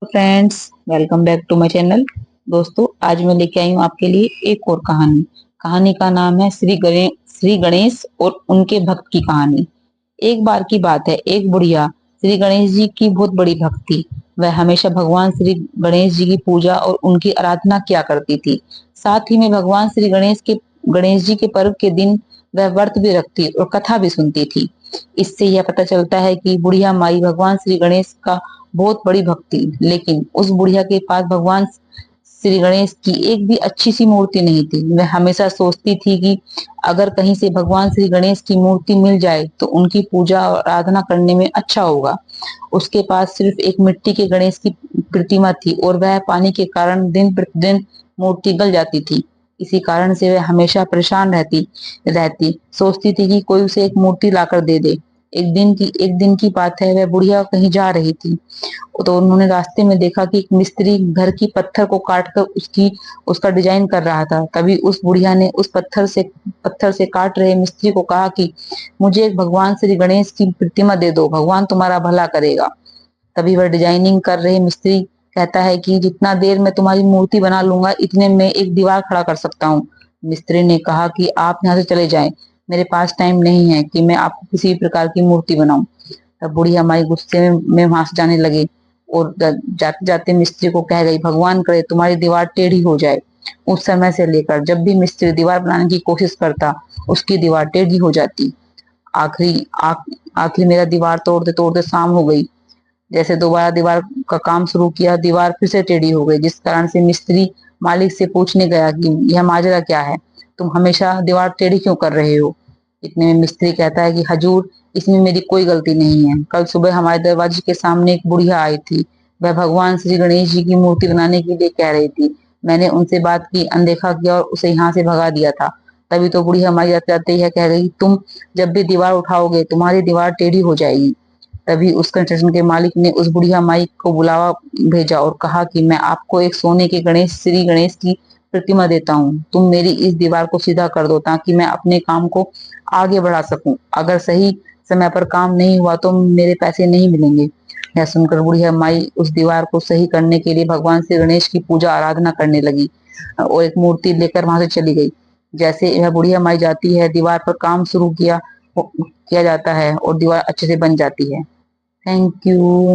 Friends, welcome back to my channel. दोस्तों, आज मैं लेके आई हूँ आपके लिए एक और कहानी। कहानी का नाम है श्री गणेश और उनके भक्त की कहानी। एक बार की बात है, एक बुढ़िया श्री गणेश जी की बहुत बड़ी भक्त थी। वह हमेशा भगवान श्री गणेश जी की पूजा और उनकी आराधना किया करती थी। साथ ही में भगवान श्री गणेश जी के पर्व के दिन वह व्रत भी रखती और कथा भी सुनती थी। इससे यह पता चलता है कि बुढ़िया माई भगवान श्री गणेश का बहुत बड़ी भक्ति। लेकिन उस बुढ़िया के पास भगवान श्री गणेश की एक भी अच्छी सी मूर्ति नहीं थी। वह हमेशा सोचती थी कि अगर कहीं से भगवान श्री गणेश की मूर्ति मिल जाए तो उनकी पूजा और आराधना करने में अच्छा होगा। उसके पास सिर्फ एक मिट्टी के गणेश की प्रतिमा थी और वह पानी के कारण दिन प्रतिदिन मूर्ति गल जाती थी। इसी कारण से वह हमेशा परेशान रहती रहती सोचती थी कि कोई उसे एक मूर्ति लाकर दे दे। एक दिन की बात है, वह बुढ़िया कहीं जा रही थी तो उन्होंने रास्ते में देखा कि एक मिस्त्री घर की पत्थर को काट कर उसका डिजाइन कर रहा था। तभी उस बुढ़िया ने उस पत्थर से काट रहे मिस्त्री को कहा कि मुझे एक भगवान श्री गणेश की प्रतिमा दे दो, भगवान तुम्हारा भला करेगा। तभी वह डिजाइनिंग कर रहे मिस्त्री कहता है कि जितना देर में तुम्हारी मूर्ति बना लूंगा इतने में एक दीवार खड़ा कर सकता हूँ। मिस्त्री ने कहा कि आप यहाँ से चले जाएं, मेरे पास टाइम नहीं है कि मैं आपको किसी भी प्रकार की मूर्ति बनाऊं। तब बूढ़ी हमारी गुस्से में वहां से जाने लगे और जाते जाते मिस्त्री को कह गई, भगवान करे तुम्हारी दीवार टेढ़ी हो जाए। उस समय से लेकर जब भी मिस्त्री दीवार बनाने की कोशिश करता उसकी दीवार टेढ़ी हो जाती। आखिरी आखिरी मेरा दीवार तोड़ते तोड़ते शाम हो गई। जैसे दोबारा दीवार का काम शुरू किया, दीवार फिर से टेढ़ी हो गई, जिस कारण से मिस्त्री मालिक से पूछने गया कि यह माजरा क्या है, तुम हमेशा दीवार टेढ़ी क्यों कर रहे हो। इतने में मिस्त्री कहता है कि हजूर, इसमें मेरी कोई गलती नहीं है। कल सुबह हमारे दरवाजे के सामने एक बुढ़िया आई थी। वह भगवान श्री गणेश जी की मूर्ति बनाने के लिए कह रही थी। मैंने उनसे बात की, अनदेखा किया और उसे यहाँ से भगा दिया था। तभी तो बुढ़िया हमारी जाते जाते यह कह गई, तुम जब भी दीवार उठाओगे तुम्हारी दीवार टेढ़ी हो जाएगी। तभी उस कंस्ट्रक्शन के मालिक ने उस बुढ़िया माई को बुलावा भेजा और कहा कि मैं आपको एक सोने के श्री गणेश की प्रतिमा देता हूँ, तुम मेरी इस दीवार को सीधा कर दो ताकि मैं अपने काम को आगे बढ़ा सकूं। अगर सही समय पर काम नहीं हुआ तो मेरे पैसे नहीं मिलेंगे। यह सुनकर बुढ़िया माई उस दीवार को सही करने के लिए भगवान श्री गणेश की पूजा आराधना करने लगी और एक मूर्ति लेकर वहां से चली गई। जैसे यह बुढ़िया माई जाती है, दीवार पर काम शुरू किया जाता है और दीवार अच्छे से बन जाती है। Thank you.